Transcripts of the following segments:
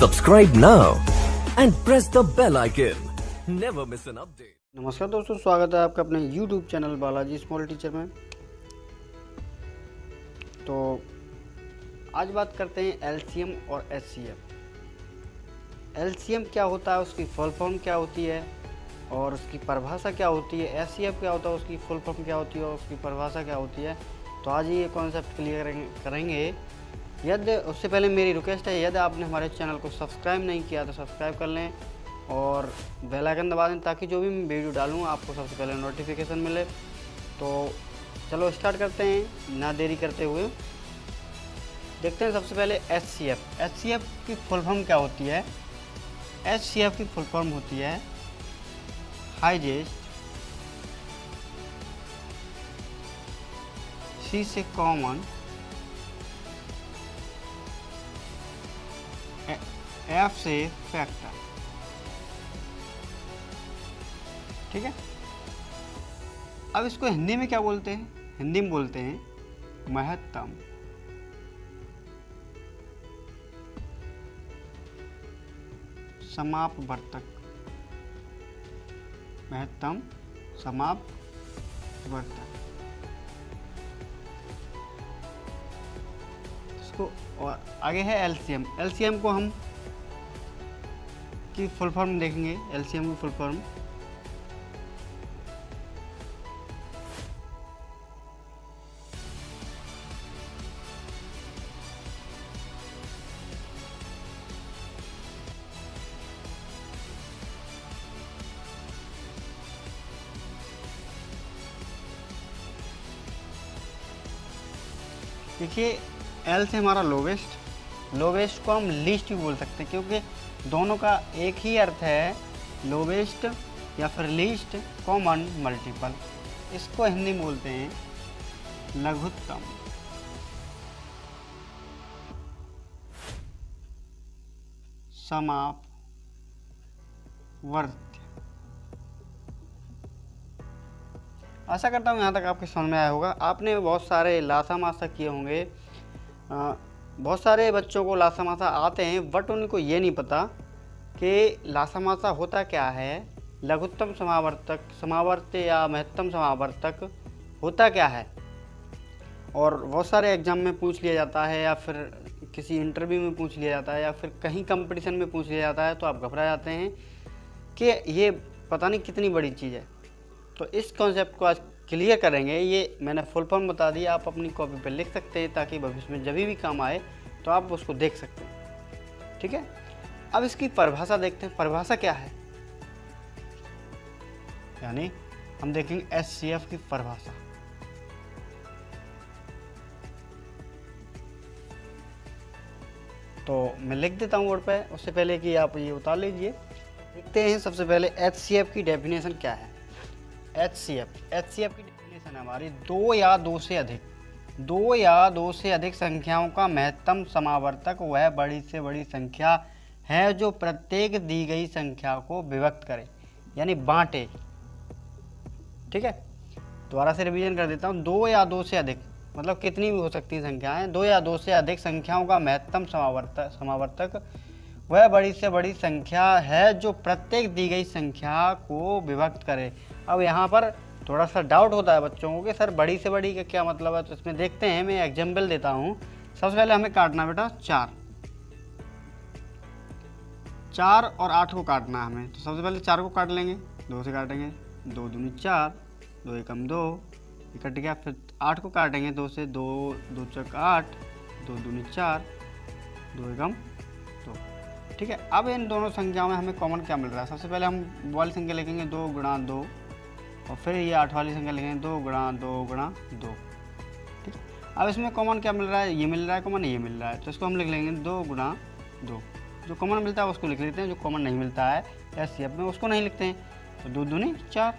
Subscribe now and press the bell icon. Never miss an update. नमस्कार दोस्तों, स्वागत है आपका अपने YouTube channel Balaji small teacher में। तो आज बात करते हैं LCM और HCF। LCM क्या होता है, उसकी फुल फॉर्म क्या होती है और उसकी परिभाषा क्या होती है। HCF क्या होता है, उसकी फुल फॉर्म क्या होती है और उसकी परिभाषा क्या होती है। तो आज ये कॉन्सेप्ट क्लियर करेंगे। यदि उससे पहले मेरी रिक्वेस्ट है, यदि आपने हमारे चैनल को सब्सक्राइब नहीं किया तो सब्सक्राइब कर लें और बेल आइकन दबा दें ताकि जो भी मैं वीडियो डालूँ आपको सबसे पहले नोटिफिकेशन मिले। तो चलो स्टार्ट करते हैं, ना देरी करते हुए देखते हैं। सबसे पहले HCF। HCF की फुल फॉर्म क्या होती है। HCF की फुल फॉर्म होती है हाईजेस्ट C से कॉमन F से फैक्टर। ठीक है, अब इसको हिंदी में क्या बोलते हैं। हिंदी में बोलते हैं महत्तम समापवर्तक। महत्तम समापवर्तक। इसको और आगे है LCM। LCM को हम की फुल फॉर्म देखेंगे। LCM की फुल फॉर्म देखिए, L से हमारा लोवेस्ट को हम लीस्ट भी बोल सकते हैं क्योंकि दोनों का एक ही अर्थ है, लोवेस्ट या फिर लीस्ट कॉमन मल्टीपल। इसको हिंदी में बोलते हैं लघुत्तम समापवर्त्य। आशा करता हूँ यहाँ तक आपके समझ में आया होगा। आपने बहुत सारे लासा मासा किए होंगे। बहुत सारे बच्चों को लासा मासा आते हैं बट उनको ये नहीं पता कि लासा मासा होता क्या है, लघुत्तम समावर्तक, समावर्त्य या महत्तम समावर्तक होता क्या है। और बहुत सारे एग्जाम में पूछ लिया जाता है या फिर किसी इंटरव्यू में पूछ लिया जाता है या फिर कहीं कंपटीशन में पूछ लिया जाता है, तो आप घबरा जाते हैं कि ये पता नहीं कितनी बड़ी चीज़ है। तो इस कॉन्सेप्ट को आज क्लियर करेंगे। ये मैंने फुल फॉर्म बता दी, आप अपनी कॉपी पर लिख सकते हैं ताकि भविष्य में जब भी काम आए तो आप उसको देख सकते हैं। ठीक है, अब इसकी परिभाषा देखते हैं। परिभाषा क्या है, यानी हम देखेंगे HCF की परिभाषा। तो मैं लिख देता हूँ बोर्ड पे, उससे पहले कि आप ये उतार लीजिए। देखते हैं सबसे पहले HCF की डेफिनेशन क्या है। HCF की डेफिनेशन है हमारी दो या दो से अधिक संख्याओं का महत्तम समावर्तक वह बड़ी से बड़ी संख्या है जो प्रत्येक दी गई संख्या को विभक्त करे, यानी बांटे। ठीक है, दोबारा से रिवीजन कर देता हूँ। दो या दो से अधिक मतलब कितनी भी हो सकती हैं संख्याएं। दो या दो से अधिक संख्याओं का महत्तम समावर्तक वह बड़ी से बड़ी संख्या है जो प्रत्येक दी गई संख्या को विभक्त करे। अब यहाँ पर थोड़ा सा डाउट होता है बच्चों को कि सर बड़ी से बड़ी का क्या मतलब है। तो इसमें देखते हैं, मैं एग्जाम्पल देता हूँ। सबसे पहले हमें काटना बेटा 4 और 8 को काटना है हमें। तो सबसे पहले 4 को काट लेंगे, 2 से काटेंगे, 2 दूनी 4, 2 एकम 2, ये कट गया। फिर 8 को काटेंगे 2 से, 2 2 चौक 8, 2 दूनी 4, 2 एकम 2। ठीक है, अब इन दोनों संख्याओं में हमें कॉमन क्या मिल रहा है। सबसे पहले हम वाली संख्या लिखेंगे 2 गुणा 2 और फिर ये 8 वाली संख्या लिखेंगे 2 गुणा 2 गुणा 2। ठीक है, अब इसमें कॉमन क्या मिल रहा है, ये मिल रहा है कॉमन, ये मिल रहा है। तो इसको हम लिख लेंगे 2 गुणा 2। जो कॉमन मिलता है उसको लिख लेते हैं, जो कॉमन नहीं मिलता है HCF में उसको नहीं लिखते हैं। तो 2 दूनी 4।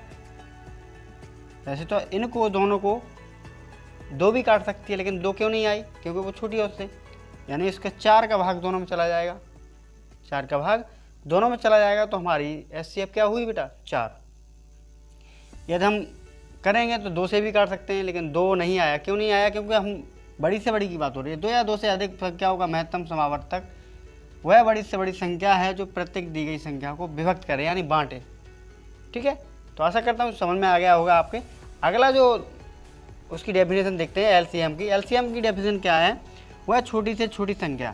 वैसे तो इनको दोनों को 2 भी काट सकती है, लेकिन 2 क्यों नहीं आई, क्योंकि वो छोटी है उससे। यानी इसका 4 का भाग दोनों में चला जाएगा। 4 का भाग दोनों में चला जाएगा तो हमारी HCF क्या हुई बेटा 4। यदि हम करेंगे तो 2 से भी काट सकते हैं, लेकिन 2 नहीं आया। क्यों नहीं आया? क्योंकि हम बड़ी से बड़ी की बात हो रही है। 2 या 2 से अधिक संख्याओं का महत्तम समावर्तक वह बड़ी से बड़ी संख्या है जो प्रत्येक दी गई संख्या को विभक्त करे यानी बांटे। ठीक है, तो आशा करता हूँ समझ में आ गया होगा आपके। अगला जो उसकी डेफिनेशन देखते हैं एलसीएम की। एलसीएम की डेफिनेशन क्या है? वह छोटी से छोटी संख्या,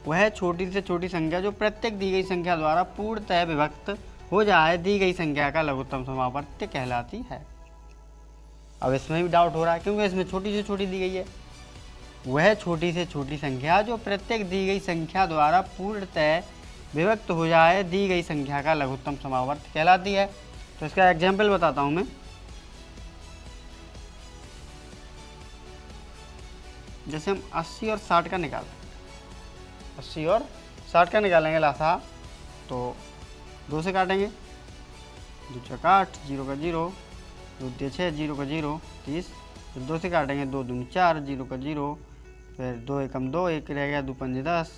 वह छोटी से छोटी संख्या जो प्रत्येक दी गई संख्या द्वारा पूर्णतः विभक्त हो जाए दी गई संख्या का लघुत्तम समावर्त कहलाती है। अब इसमें भी डाउट हो रहा है क्योंकि इसमें छोटी से छोटी दी गई है। वह छोटी से छोटी संख्या जो प्रत्येक दी गई संख्या द्वारा पूर्णतः विभक्त हो जाए दी गई संख्या का लघुत्तम समावर्त कहलाती है। तो इसका एग्जाम्पल बताता हूँ मैं। जैसे हम 80 और 60 का निकालें, 80 और 60 का निकालेंगे लासा, तो 2 से काटेंगे, 2 चौक 8, 0 का 0, 2 दिया 6, 0 का 0, 30, फिर 2 से काटेंगे, 2 दूनी 4, 0 का 0, फिर 2 एकम 2, 1 रह गया, 2 पंजे 10,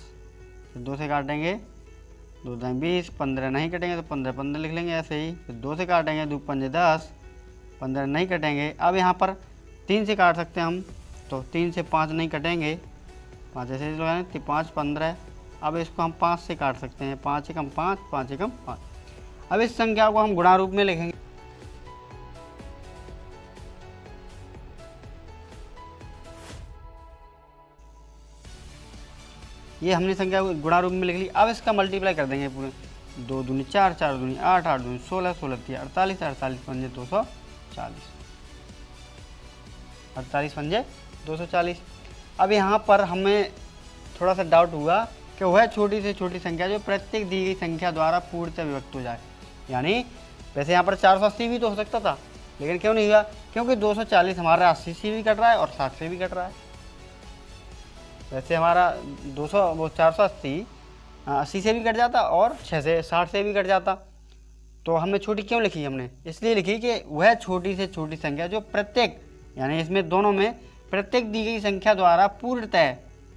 फिर 2 से काटेंगे, 2 दाएँ 20, 15 नहीं कटेंगे तो 15 15 लिख लेंगे ऐसे ही, फिर 2 से काटेंगे, 2 पंजे 10, 15 नहीं कटेंगे। अब यहाँ पर 3 से काट सकते हैं हम, तो 3 से 5 नहीं कटेंगे, 5 ऐसे ही लगाएं, 5 15। अब इसको हम 5 से काट सकते हैं, 5 एकम 5, 5 एकम 5। अब इस संख्या को हम गुणा रूप में लिखेंगे। ये हमने संख्या को गुणा रूप में लिख ली। अब इसका मल्टीप्लाई कर देंगे पूरे, 2 दूनी 4, 4 दूनी 8, 8 दूनी 16, 16 तिया 48, 48 पंजे 240, 48 पंजे 240। अब यहाँ पर हमें थोड़ा सा डाउट हुआ कि वह छोटी से छोटी संख्या जो प्रत्येक दी गई संख्या द्वारा पूर्णतः विभक्त हो जाए। यानी वैसे यहाँ पर 480 भी तो हो सकता था, लेकिन क्यों नहीं हुआ? क्योंकि 240 हमारा 80 से भी कट रहा है और 60 से भी कट रहा है। वैसे हमारा 480 80 से भी कट जाता और 6 से 60 से भी कट जाता। तो हमने छोटी क्यों लिखी? हमने इसलिए लिखी कि वह छोटी से छोटी संख्या जो प्रत्येक, यानी इसमें दोनों में प्रत्येक दी गई संख्या द्वारा पूर्णतः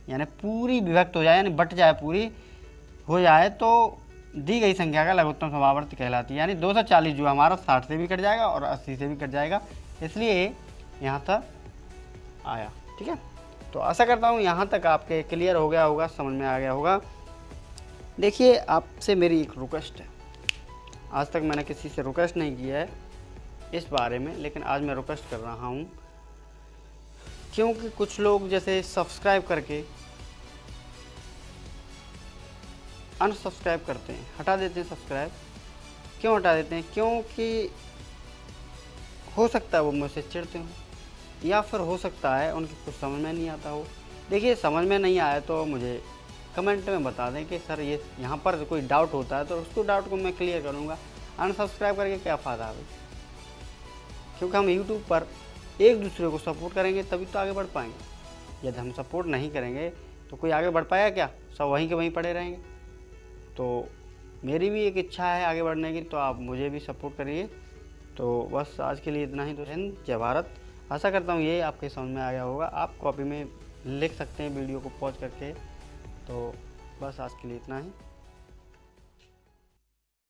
यानी पूरी विभक्त हो जाए, यानी बट जाए, पूरी हो जाए, तो दी गई संख्या का लघुत्तम समावर्त कहलाती है। यानी 240 जो हमारा 60 से भी कट जाएगा और 80 से भी कट जाएगा, इसलिए यहाँ तक आया। ठीक है, तो आशा करता हूँ यहाँ तक आपके क्लियर हो गया होगा, समझ में आ गया होगा। देखिए, आपसे मेरी एक रिक्वेस्ट है। आज तक मैंने किसी से रिक्वेस्ट नहीं किया है इस बारे में, लेकिन आज मैं रिक्वेस्ट कर रहा हूँ, क्योंकि कुछ लोग जैसे सब्सक्राइब करके अनसब्सक्राइब करते हैं, हटा देते हैं सब्सक्राइब। क्यों हटा देते हैं? क्योंकि हो सकता है वो मुझसे चिढ़ते हों, या फिर हो सकता है उनकी कुछ समझ में नहीं आता हो। देखिए, समझ में नहीं आया तो मुझे कमेंट में बता दें कि सर ये यहाँ पर कोई डाउट होता है, तो उसको डाउट को मैं क्लियर करूँगा। अनसब्सक्राइब करके क्या फ़ायदा है? क्योंकि हम यूट्यूब पर एक दूसरे को सपोर्ट करेंगे तभी तो आगे बढ़ पाएंगे। यदि हम सपोर्ट नहीं करेंगे तो कोई आगे बढ़ पाएगा क्या? सब वहीं के वहीं पड़े रहेंगे। तो मेरी भी एक इच्छा है आगे बढ़ने की, तो आप मुझे भी सपोर्ट करिए। तो बस आज के लिए इतना ही। तो हिंद, जय भारत। आशा करता हूँ ये आपके समझ में आ गया होगा। आप कॉपी में लिख सकते हैं वीडियो को पॉज करके। तो बस आज के लिए इतना ही।